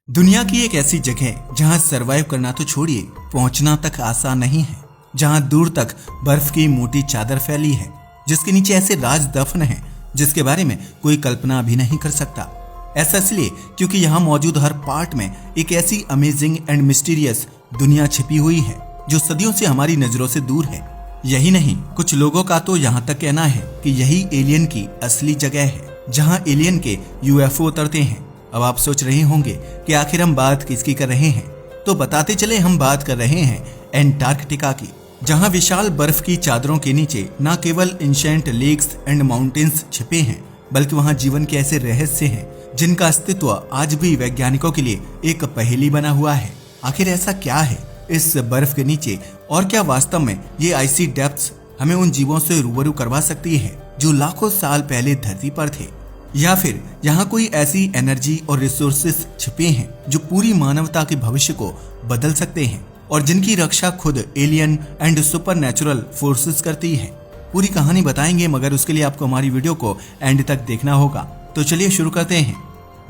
दुनिया की एक ऐसी जगह जहां सरवाइव करना तो छोड़िए, पहुंचना तक आसान नहीं है। जहां दूर तक बर्फ की मोटी चादर फैली है, जिसके नीचे ऐसे राज दफन हैं जिसके बारे में कोई कल्पना भी नहीं कर सकता। ऐसा इसलिए क्योंकि यहाँ मौजूद हर पार्ट में एक ऐसी अमेजिंग एंड मिस्टीरियस दुनिया छिपी हुई है जो सदियों से हमारी नजरों से दूर है। यही नहीं, कुछ लोगों का तो यहाँ तक कहना है कि यही एलियन की असली जगह है, जहाँ एलियन के यूएफओ उतरते हैं। अब आप सोच रहे होंगे कि आखिर हम बात किसकी कर रहे हैं, तो बताते चले, हम बात कर रहे हैं एंटार्कटिका की, जहां विशाल बर्फ की चादरों के नीचे न केवल एंशिएंट लेक्स एंड माउंटेन्स छिपे हैं, बल्कि वहां जीवन के ऐसे रहस्य हैं जिनका अस्तित्व आज भी वैज्ञानिकों के लिए एक पहेली बना हुआ है। आखिर ऐसा क्या है इस बर्फ के नीचे, और क्या वास्तव में ये आइसी डेप्थ्स हमें उन जीवों से रूबरू करवा सकती है जो लाखों साल पहले धरती पर थे, या फिर यहाँ कोई ऐसी एनर्जी और रिसोर्सेस छिपे हैं जो पूरी मानवता के भविष्य को बदल सकते हैं और जिनकी रक्षा खुद एलियन एंड सुपरनैचुरल फोर्सेस करती है। पूरी कहानी बताएंगे, मगर उसके लिए आपको हमारी वीडियो को एंड तक देखना होगा। तो चलिए शुरू करते हैं।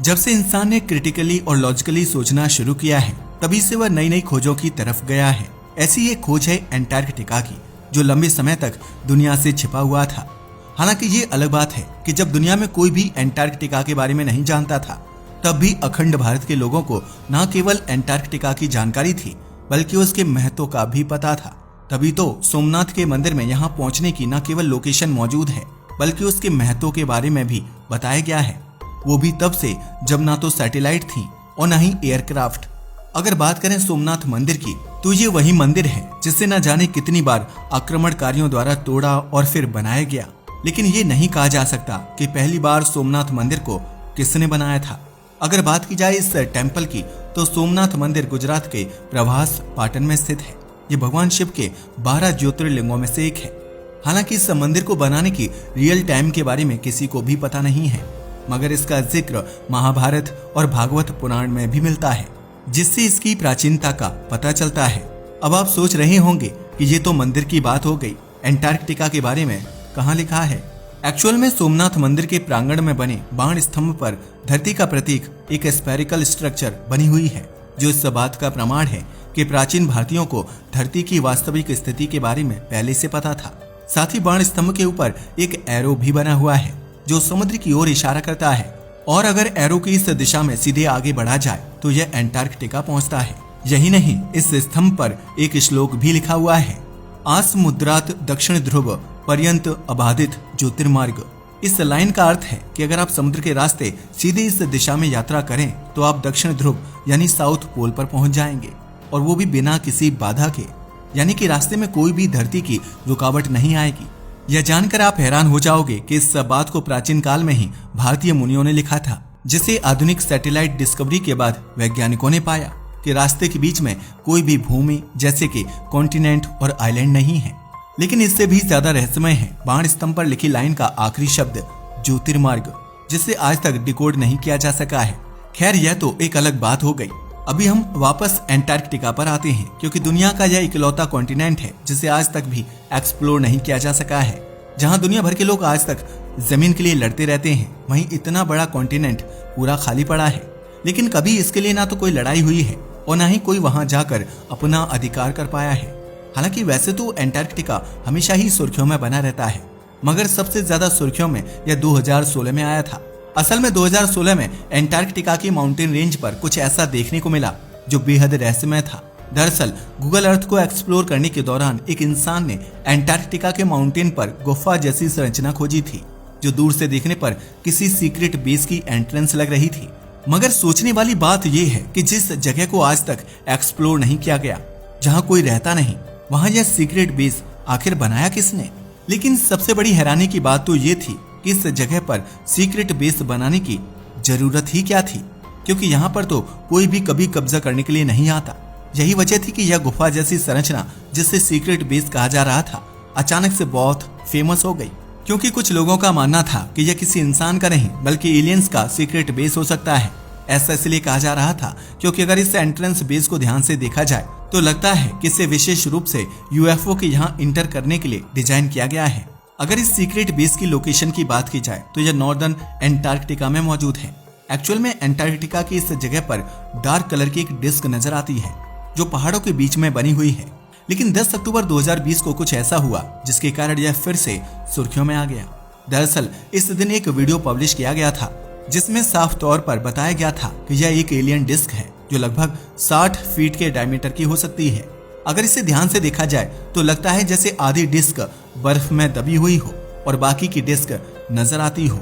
जब से इंसान ने क्रिटिकली और लॉजिकली सोचना शुरू किया है, तभी से वह नई नई खोजों की तरफ गया है। ऐसी एक खोज है एंटार्कटिका की, जो लंबे समय तक दुनिया से छिपा हुआ था। हालांकि ये अलग बात है कि जब दुनिया में कोई भी एंटार्कटिका के बारे में नहीं जानता था, तब भी अखंड भारत के लोगों को न केवल एंटार्कटिका की जानकारी थी, बल्कि उसके महत्व का भी पता था। तभी तो सोमनाथ के मंदिर में यहाँ पहुँचने की न केवल लोकेशन मौजूद है, बल्कि उसके महत्व के बारे में भी बताया गया है। वो भी तब से जब ना तो सैटेलाइट थी और न ही एयरक्राफ्ट। अगर बात करें सोमनाथ मंदिर की, तो ये वही मंदिर है जिसे न जाने कितनी बार आक्रमणकारियों द्वारा तोड़ा और फिर बनाया गया। लेकिन ये नहीं कहा जा सकता कि पहली बार सोमनाथ मंदिर को किसने बनाया था। अगर बात की जाए इस टेम्पल की, तो सोमनाथ मंदिर गुजरात के प्रभास पाटन में स्थित है। ये भगवान शिव के 12 ज्योतिर्लिंगों में से एक है। हालांकि इस मंदिर को बनाने की रियल टाइम के बारे में किसी को भी पता नहीं है, मगर इसका जिक्र महाभारत और भागवत पुराण में भी मिलता है, जिससे इसकी प्राचीनता का पता चलता है। अब आप सोच रहे होंगे कि ये तो मंदिर की बात हो गई, एंटार्कटिका के बारे में कहाँ लिखा है। एक्चुअल में सोमनाथ मंदिर के प्रांगण में बने बाण स्तंभ पर धरती का प्रतीक एक स्फेरिकल स्ट्रक्चर बनी हुई है, जो इस बात का प्रमाण है कि प्राचीन भारतीयों को धरती की वास्तविक स्थिति के बारे में पहले से पता था। साथ ही बाण स्तंभ के ऊपर एक एरो भी बना हुआ है जो समुद्र की ओर इशारा करता है, और अगर एरो की इस दिशा में सीधे आगे बढ़ा जाए तो यह एंटार्कटिका पहुंचता है। यही नहीं, इस स्तंभ पर एक श्लोक भी लिखा हुआ है, आसमुद्रात दक्षिण ध्रुव पर्यंत अबाधित ज्योतिर्मार्ग। इस लाइन का अर्थ है कि अगर आप समुद्र के रास्ते सीधे इस दिशा में यात्रा करें तो आप दक्षिण ध्रुव यानी साउथ पोल पर पहुंच जाएंगे, और वो भी बिना किसी बाधा के, यानी कि रास्ते में कोई भी धरती की रुकावट नहीं आएगी। यह जानकर आप हैरान हो जाओगे कि इस बात को प्राचीन काल में ही भारतीय मुनियों ने लिखा था, जिसे आधुनिक सैटेलाइट डिस्कवरी के बाद वैज्ञानिकों ने पाया कि रास्ते के बीच में कोई भी भूमि जैसे कि कॉन्टिनेंट और आइलैंड नहीं है। लेकिन इससे भी ज्यादा रहस्यमय है बाण स्तंभ पर लिखी लाइन का आखिरी शब्द ज्योतिर्मार्ग, जिसे आज तक डिकोड नहीं किया जा सका है। खैर, यह तो एक अलग बात हो गई। अभी हम वापस एंटार्कटिका पर आते हैं, क्योंकि दुनिया का यह इकलौता कॉन्टिनेंट है जिसे आज तक भी एक्सप्लोर नहीं किया जा सका है। जहां दुनिया भर के लोग आज तक जमीन के लिए लड़ते रहते हैं, वहीं इतना बड़ा कॉन्टिनेंट पूरा खाली पड़ा है। लेकिन कभी इसके लिए ना तो कोई लड़ाई हुई है और ना ही कोई वहां जाकर अपना अधिकार कर पाया है। हालांकि वैसे तो एंटार्कटिका हमेशा ही सुर्खियों में बना रहता है, मगर सबसे ज्यादा सुर्खियों में यह 2016 में आया था। असल में 2016 में एंटार्कटिका की माउंटेन रेंज पर कुछ ऐसा देखने को मिला जो बेहद रहस्यमय था। दरअसल गूगल अर्थ को एक्सप्लोर करने के दौरान एक इंसान ने एंटार्कटिका के माउंटेन पर गुफा जैसी संरचना खोजी थी, जो दूर से देखने पर किसी सीक्रेट बेस की एंट्रेंस लग रही थी। मगर सोचने वाली बात यह है कि जिस जगह को आज तक एक्सप्लोर नहीं किया गया, जहाँ कोई रहता नहीं, वहाँ यह सीक्रेट बेस आखिर बनाया किसने। लेकिन सबसे बड़ी हैरानी की बात तो ये थी कि इस जगह पर सीक्रेट बेस बनाने की जरूरत ही क्या थी, क्योंकि यहाँ पर तो कोई भी कभी कब्जा करने के लिए नहीं आता। यही वजह थी कि यह गुफा जैसी संरचना, जिसे सीक्रेट बेस कहा जा रहा था, अचानक से बहुत फेमस हो गई। क्योंकि कुछ लोगों का मानना था कि यह किसी इंसान का नहीं बल्कि एलियंस का सीक्रेट बेस हो सकता है। ऐसा इसलिए कहा जा रहा था क्योंकि अगर इस एंट्रेंस बेस को ध्यान से देखा जाए तो लगता है कि इसे विशेष रूप से यूएफओ के यहाँ इंटर करने के लिए डिजाइन किया गया है। अगर इस सीक्रेट बेस की लोकेशन की बात की जाए तो यह नॉर्दर्न एंटार्कटिका में मौजूद है। एक्चुअल में एंटार्क्टिका की इस जगह पर डार्क कलर की एक डिस्क नजर आती है जो पहाड़ों के बीच में बनी हुई है। लेकिन 10 अक्टूबर 2020 को कुछ ऐसा हुआ जिसके कारण यह फिर से सुर्खियों में आ गया। दरअसल इस दिन एक वीडियो पब्लिश किया गया था जिसमें साफ तौर पर बताया गया था कि यह एक एलियन डिस्क है जो लगभग 60 फीट के डायमीटर की हो सकती है। अगर इसे ध्यान से देखा जाए तो लगता है जैसे आधी डिस्क बर्फ में दबी हुई हो और बाकी की डिस्क नजर आती हो।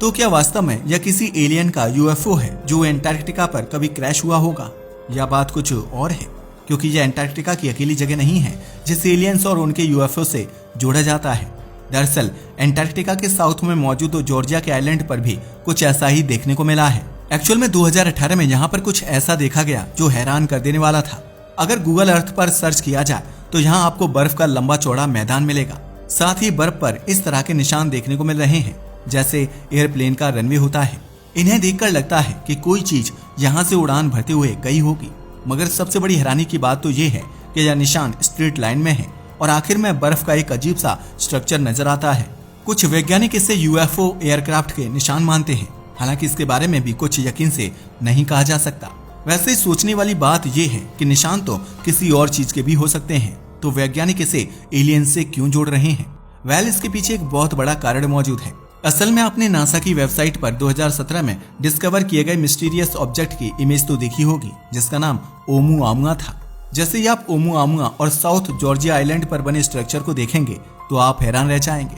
तो क्या वास्तव में यह किसी एलियन का यूएफओ है जो एंटार्क्टिका पर कभी क्रैश हुआ होगा, या बात कुछ और है? क्योंकि यह एंटार्क्टिका की अकेली जगह नहीं है जिसे एलियंस और उनके यूएफओ से जोड़ा जाता है। दरअसल एंटार्क्टिका के साउथ में मौजूद जॉर्जिया के आइलैंड पर भी कुछ ऐसा ही देखने को मिला है। एक्चुअल में 2018 में यहाँ पर कुछ ऐसा देखा गया जो हैरान कर देने वाला था। अगर गूगल अर्थ पर सर्च किया जाए तो यहाँ आपको बर्फ का लंबा चौड़ा मैदान मिलेगा। साथ ही बर्फ पर इस तरह के निशान देखने को मिल रहे हैं जैसे एयरप्लेन का रनवे होता है। इन्हें देखकर लगता है कि कोई चीज यहाँ से उड़ान भरते हुए गई होगी। मगर सबसे बड़ी हैरानी की बात तो ये है कि यह निशान स्ट्रेट लाइन में है और आखिर में बर्फ का एक अजीब सा स्ट्रक्चर नजर आता है। कुछ वैज्ञानिक इसे यूएफओ एयरक्राफ्ट के निशान मानते हैं, हालांकि इसके बारे में भी कुछ यकीन से नहीं कहा जा सकता। वैसे सोचने वाली बात यह है कि निशान तो किसी और चीज के भी हो सकते हैं, तो वैज्ञानिक इसे एलियन से क्यों जोड़ रहे हैं? वेल, इसके पीछे एक बहुत बड़ा कारण मौजूद है। असल में आपने नासा की वेबसाइट पर 2017 में डिस्कवर किए गए मिस्टीरियस ऑब्जेक्ट की इमेज तो देखी होगी जिसका नाम ओमुआमुआ था। जैसे ही आप ओमुआमुआ और साउथ जॉर्जिया आइलैंड पर बने स्ट्रक्चर को देखेंगे तो आप हैरान रह जाएंगे,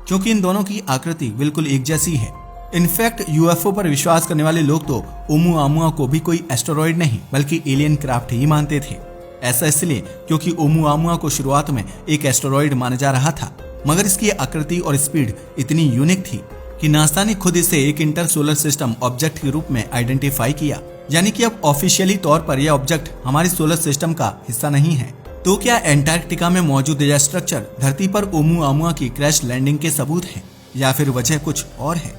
क्योंकि इन दोनों की आकृति बिल्कुल एक जैसी है। इनफैक्ट यूएफओ पर विश्वास करने वाले लोग तो ओमुआमुआ को भी कोई एस्टेरॉइड नहीं बल्कि एलियन क्राफ्ट ही मानते थे। ऐसा इसलिए क्योंकि ओमुआमुआ को शुरुआत में एक एस्टेरॉइड माना जा रहा था, मगर इसकी आकृति और स्पीड इतनी यूनिक थी कि नासा ने खुद इसे एक इंटर सोलर सिस्टम ऑब्जेक्ट के रूप में आइडेंटिफाई किया। यानी कि अब ऑफिशियली तौर पर यह ऑब्जेक्ट हमारे सोलर सिस्टम का हिस्सा नहीं है। तो क्या एंटार्क्टिका में मौजूद यह स्ट्रक्चर धरती पर ओमुआमुआ की क्रैश लैंडिंग के सबूत है, या फिर वजह कुछ और है?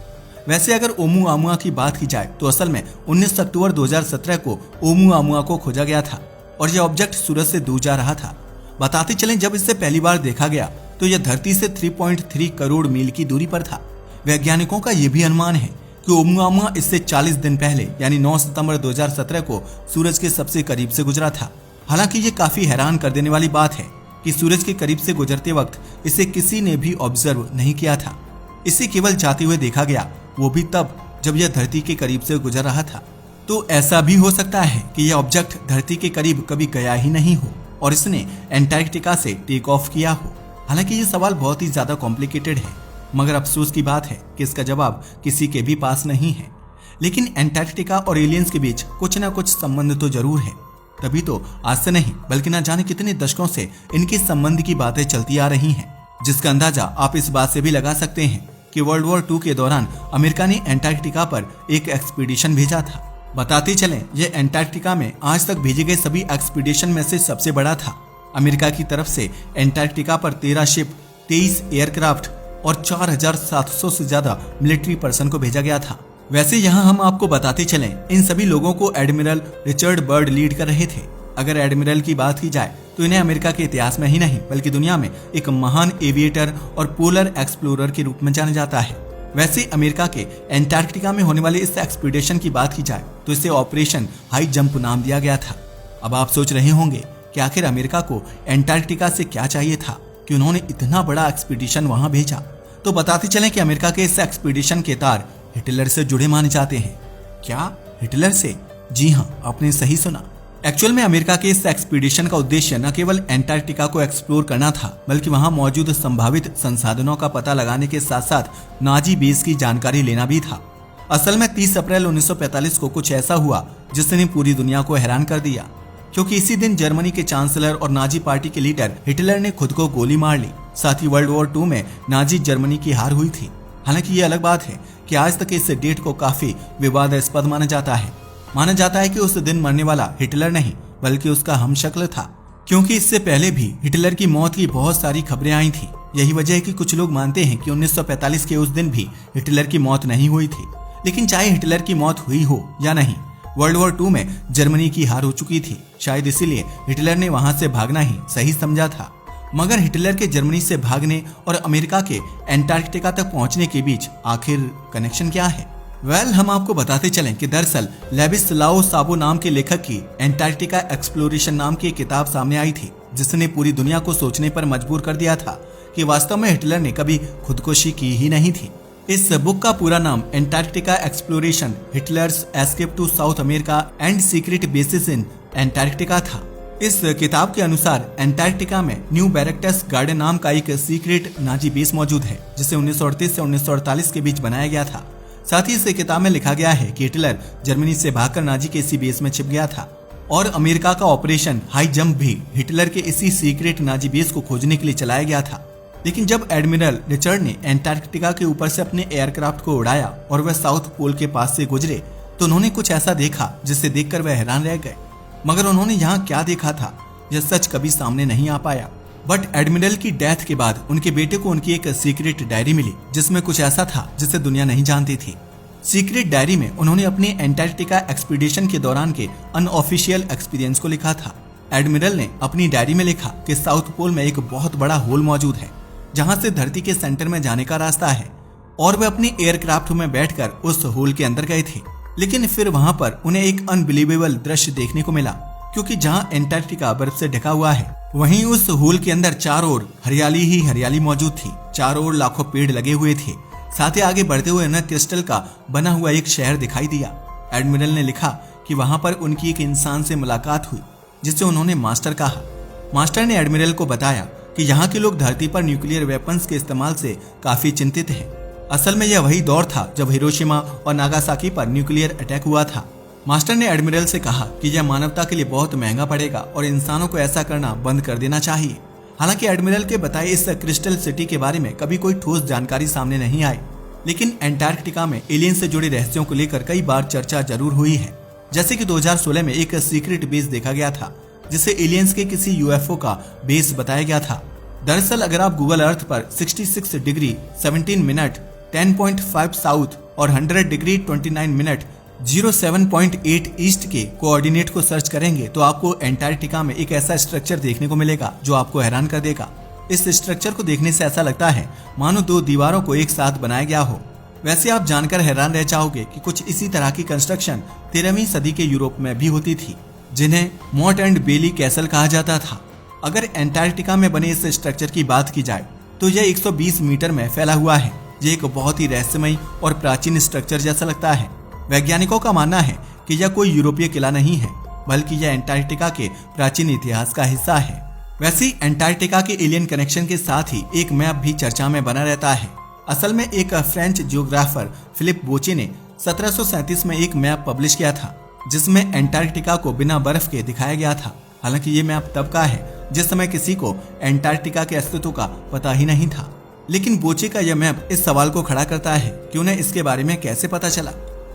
वैसे अगर ओमुआमुआ की बात की जाए तो असल में 19 अक्टूबर 2017 को ओमुआमुआ को खोजा गया था और यह ऑब्जेक्ट सूरज से दूर जा रहा था। बताते चलें, जब इसे पहली बार देखा गया तो यह धरती से 3.3 करोड़ मील की दूरी पर था। वैज्ञानिकों का यह भी अनुमान है कि ओमुआमुआ इससे 40 दिन पहले यानी 9 सितंबर 2017 को सूरज के सबसे करीब से गुजरा था। हालांकि ये काफी हैरान कर देने वाली बात है कि सूरज के करीब से गुजरते वक्त इसे किसी ने भी ऑब्जर्व नहीं किया था। इसे केवल जाते हुए देखा गया, वो भी तब जब यह धरती के करीब से गुजर रहा था। तो ऐसा भी हो सकता है कि यह ऑब्जेक्ट धरती के करीब कभी गया ही नहीं हो और इसने एंटार्क्टिका से टेक ऑफ किया हो। हालांकि ये सवाल बहुत ही ज्यादा कॉम्प्लिकेटेड है, मगर अफसोस की बात है कि इसका जवाब किसी के भी पास नहीं है। लेकिन एंटार्क्टिका और एलियंस के बीच कुछ ना कुछ संबंध तो जरूर है। तभी तो आज से नहीं बल्कि ना जाने कितने दशकों से इनके संबंध की बातें चलती आ रही हैं, जिसका अंदाजा आप इस बात से भी लगा सकते हैं कि वर्ल्ड वॉर 2 के दौरान अमेरिका ने एंटार्क्टिका पर एक एक्सपीडिशन भेजा था। बताते चलें, यह एंटार्क्टिका में आज तक भेजे गए सभी एक्सपीडिशन में से सबसे बड़ा था। अमेरिका की तरफ से एंटार्क्टिका पर 13 शिप, 23 एयरक्राफ्ट और 4700 से ज्यादा मिलिट्री पर्सन को भेजा गया था। वैसे यहाँ हम आपको बताते चलें, इन सभी लोगों को एडमिरल रिचर्ड बर्ड लीड कर रहे थे। अगर एडमिरल की बात की जाए तो इन्हें अमेरिका के इतिहास में ही नहीं बल्कि दुनिया में एक महान एविएटर और पोलर एक्सप्लोरर के रूप में जाना जाता है। वैसे अमेरिका के एंटार्क्टिका में होने वाले इस एक्सपीडिशन की बात की जाए तो इसे ऑपरेशन हाई जंप नाम दिया गया था। अब आप सोच रहे होंगे कि आखिर अमेरिका को एंटार्क्टिका से क्या चाहिए था कि उन्होंने इतना बड़ा एक्सपीडिशन वहां भेजा। तो बताते चलें कि अमेरिका के इस एक्सपीडिशन के तार हिटलर से जुड़े माने जाते हैं। क्या हिटलर से? जी हाँ, आपने सही सुना। एक्चुअल में अमेरिका के इस एक्सपीडिशन का उद्देश्य न केवल एंटार्क्टिका को एक्सप्लोर करना था बल्कि वहां मौजूद संभावित संसाधनों का पता लगाने के साथ साथ नाजी बेस की जानकारी लेना भी था। असल में 30 अप्रैल 1945 को कुछ ऐसा हुआ जिसने पूरी दुनिया को हैरान कर दिया, क्योंकि इसी दिन जर्मनी के चांसलर और नाजी पार्टी के लीडर हिटलर ने खुद को गोली मार ली। साथ ही वर्ल्ड वॉर 2 में नाजी जर्मनी की हार हुई थी। हालांकि ये अलग बात है कि आज तक इस डेट को काफी विवादास्पद माना जाता है। माना जाता है कि उस दिन मरने वाला हिटलर नहीं बल्कि उसका हमशक्ल था, क्योंकि इससे पहले भी हिटलर की मौत की बहुत सारी खबरें आई थी। यही वजह है कि कुछ लोग मानते हैं कि 1945 के उस दिन भी हिटलर की मौत नहीं हुई थी। लेकिन चाहे हिटलर की मौत हुई हो या नहीं, वर्ल्ड वॉर 2 में जर्मनी की हार हो चुकी थी। शायद इसीलिए हिटलर ने वहां से भागना ही सही समझा था। मगर हिटलर के जर्मनी से भागने और अमेरिका के एंटार्क्टिका तक पहुंचने के बीच आखिर कनेक्शन क्या है? हम आपको बताते चलें कि दरअसल लेविस्लाओ साबो नाम के लेखक की एंटार्क्टिका एक्सप्लोरेशन नाम की एक किताब सामने आई थी, जिसने पूरी दुनिया को सोचने पर मजबूर कर दिया था कि वास्तव में हिटलर ने कभी खुदकुशी की ही नहीं थी। इस बुक का पूरा नाम Antarctica exploration, Hitler's escape to South America and secret bases in Antarctica था। इस किताब के अनुसार एंटार्क्टिका में न्यू बैरेक्टस गार्डन नाम का एक सीक्रेट नाजी बेस मौजूद है, जिसे 1938 से 1948 के बीच बनाया गया था। साथ ही इस किताब में लिखा गया है कि हिटलर जर्मनी से भागकर नाजी के इसी बेस में छिप गया था और अमेरिका का ऑपरेशन हाई जंप भी हिटलर के इसी सीक्रेट नाजी बेस को खोजने के लिए चलाया गया था। लेकिन जब एडमिरल रिचर्ड ने एंटार्क्टिका के ऊपर से अपने एयरक्राफ्ट को उड़ाया और वह साउथ पोल के पास से गुजरे तो उन्होंने कुछ ऐसा देखा जिसे देखकर वह हैरान रह गए। मगर उन्होंने यहाँ क्या देखा था यह सच कभी सामने नहीं आ पाया। बट एडमिरल की डेथ के बाद उनके बेटे को उनकी एक सीक्रेट डायरी मिली, जिसमें कुछ ऐसा था जिसे दुनिया नहीं जानती थी। सीक्रेट डायरी में उन्होंने अपनी एंटार्क्टिका एक्सपीडिशन के दौरान के अनऑफिशियल एक्सपीरियंस को लिखा था। एडमिरल ने अपनी डायरी में लिखा कि साउथ पोल में एक बहुत बड़ा होल मौजूद है, जहां से धरती के सेंटर में जाने का रास्ता है, और वे अपने एयरक्राफ्ट में बैठकर उस होल के अंदर गए थे। लेकिन फिर वहां पर उन्हें एक अनबिलीवेबल दृश्य देखने को मिला, क्योंकि जहां एंटार्क्टिका बर्फ से ढका हुआ है वहीं उस होल के अंदर चारों ओर हरियाली ही हरियाली मौजूद थी। चारों ओर लाखों पेड़ लगे हुए थे। साथ ही आगे बढ़ते हुए उन्हें क्रिस्टल का बना हुआ एक शहर दिखाई दिया। एडमिरल ने लिखा कि वहां पर उनकी एक इंसान से मुलाकात हुई, जिसे उन्होंने मास्टर कहा। मास्टर ने एडमिरल को बताया कि यहाँ के लोग धरती पर न्यूक्लियर वेपन्स के इस्तेमाल से काफी चिंतित हैं। असल में यह वही दौर था जब हिरोशिमा और नागासाकी पर न्यूक्लियर अटैक हुआ था। मास्टर ने एडमिरल से कहा कि यह मानवता के लिए बहुत महंगा पड़ेगा और इंसानों को ऐसा करना बंद कर देना चाहिए। हालांकि एडमिरल के बताए इस क्रिस्टल सिटी के बारे में कभी कोई ठोस जानकारी सामने नहीं आई, लेकिन एंटार्क्टिका में एलियन से जुड़े रहस्यों को लेकर कई बार चर्चा जरूर हुई है। जैसे कि 2016 में एक सीक्रेट बेस देखा गया था, जिसे एलियंस के किसी यूएफओ का बेस बताया गया था। दरअसल अगर आप गूगल अर्थ पर 66 डिग्री 17 मिनट 10.5 साउथ और 100 डिग्री 29 मिनट 07.8 ईस्ट के कोऑर्डिनेट को सर्च करेंगे तो आपको एंटार्क्टिका में एक ऐसा स्ट्रक्चर देखने को मिलेगा जो आपको हैरान कर देगा। इस स्ट्रक्चर को देखने से ऐसा लगता है मानो दो दीवारों को एक साथ बनाया गया हो। वैसे आप जानकर हैरान रह जाओगे कि कुछ इसी तरह की कंस्ट्रक्शन 13वीं सदी के यूरोप में भी होती थी, जिन्हें मोट एंड बेली कैसल कहा जाता था। अगर एंटार्क्टिका में बने इस स्ट्रक्चर की बात की जाए तो यह 120 मीटर में फैला हुआ है। ये एक बहुत ही रहस्यमयी और प्राचीन स्ट्रक्चर जैसा लगता है। वैज्ञानिकों का मानना है कि यह कोई यूरोपीय किला नहीं है, बल्कि यह एंटार्क्टिका के प्राचीन इतिहास का हिस्सा है। वैसे ही एंटार्क्टिका के एलियन कनेक्शन के साथ ही एक मैप भी चर्चा में बना रहता है। असल में एक फ्रेंच जियोग्राफर फिलिप बोचे ने 1737 में एक मैप पब्लिश किया था, जिसमें एंटार्क्टिका को बिना बर्फ के दिखाया गया था। हालांकि ये मैप तब का है जिस समय किसी को एंटार्क्टिका के अस्तित्व का पता ही नहीं था। लेकिन बोचे का यह मैप इस सवाल को खड़ा करता है कि उन्हें इसके बारे में कैसे पता चला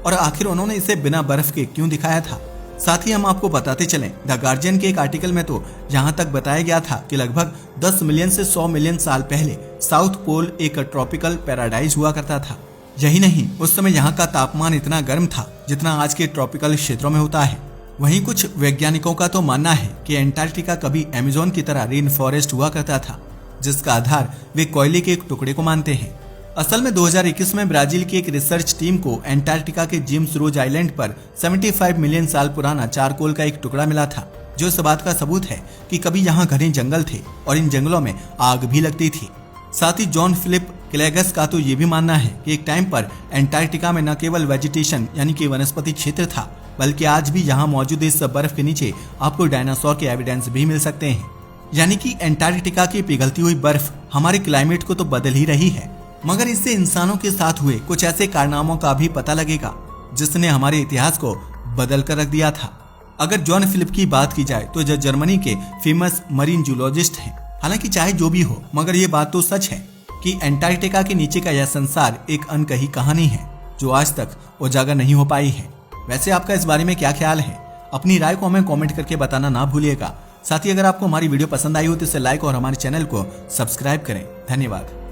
और आखिर उन्होंने इसे बिना बर्फ के क्यों दिखाया था। साथ ही हम आपको बताते चलें, द गार्जियन के एक आर्टिकल में तो यहाँ तक बताया गया था कि लगभग 10 मिलियन से 100 मिलियन साल पहले साउथ पोल एक ट्रॉपिकल पैराडाइज हुआ करता था। यही नहीं, उस समय यहाँ का तापमान इतना गर्म था जितना आज के ट्रॉपिकल क्षेत्रों में होता है। वहीं कुछ वैज्ञानिकों का तो मानना है कि एंटार्क्टिका कभी अमेज़न की तरह रेन फॉरेस्ट हुआ करता था, जिसका आधार वे कोयले के एक टुकड़े को मानते हैं। असल में 2021 में ब्राजील की एक रिसर्च टीम को एंटार्क्टिका के जेम्स रोज आइलैंड पर 75 मिलियन साल पुराना चारकोल का एक टुकड़ा मिला था, जो इस बात का सबूत है कि कभी यहाँ घने जंगल थे और इन जंगलों में आग भी लगती थी। साथ ही जॉन फिलिप क्लेगस का तो ये भी मानना है कि एक टाइम पर एंटार्क्टिका में न केवल वेजिटेशन यानी कि वनस्पति क्षेत्र था, बल्कि आज भी यहाँ मौजूद इस बर्फ के नीचे आपको डायनासोर के एविडेंस भी मिल सकते हैं। यानी कि एंटार्क्टिका की पिघलती हुई बर्फ हमारे क्लाइमेट को तो बदल ही रही है, मगर इससे इंसानों के साथ हुए कुछ ऐसे कारनामों का भी पता लगेगा जिसने हमारे इतिहास को बदल कर रख दिया था। अगर जॉन फिलिप की बात की जाए तो जो जर्मनी के फेमस मरीन जूलॉजिस्ट हैं। हालांकि चाहे जो भी हो, मगर ये बात तो सच है कि एंटार्क्टिका के नीचे का यह संसार एक अनकही कहानी है जो आज तक उजागर नहीं हो पाई है। वैसे आपका इस बारे में क्या ख्याल है? अपनी राय को हमें कमेंट करके बताना ना भूलिएगा। साथ ही अगर आपको हमारी वीडियो पसंद आई हो तो इसे लाइक और हमारे चैनल को सब्सक्राइब करें। धन्यवाद।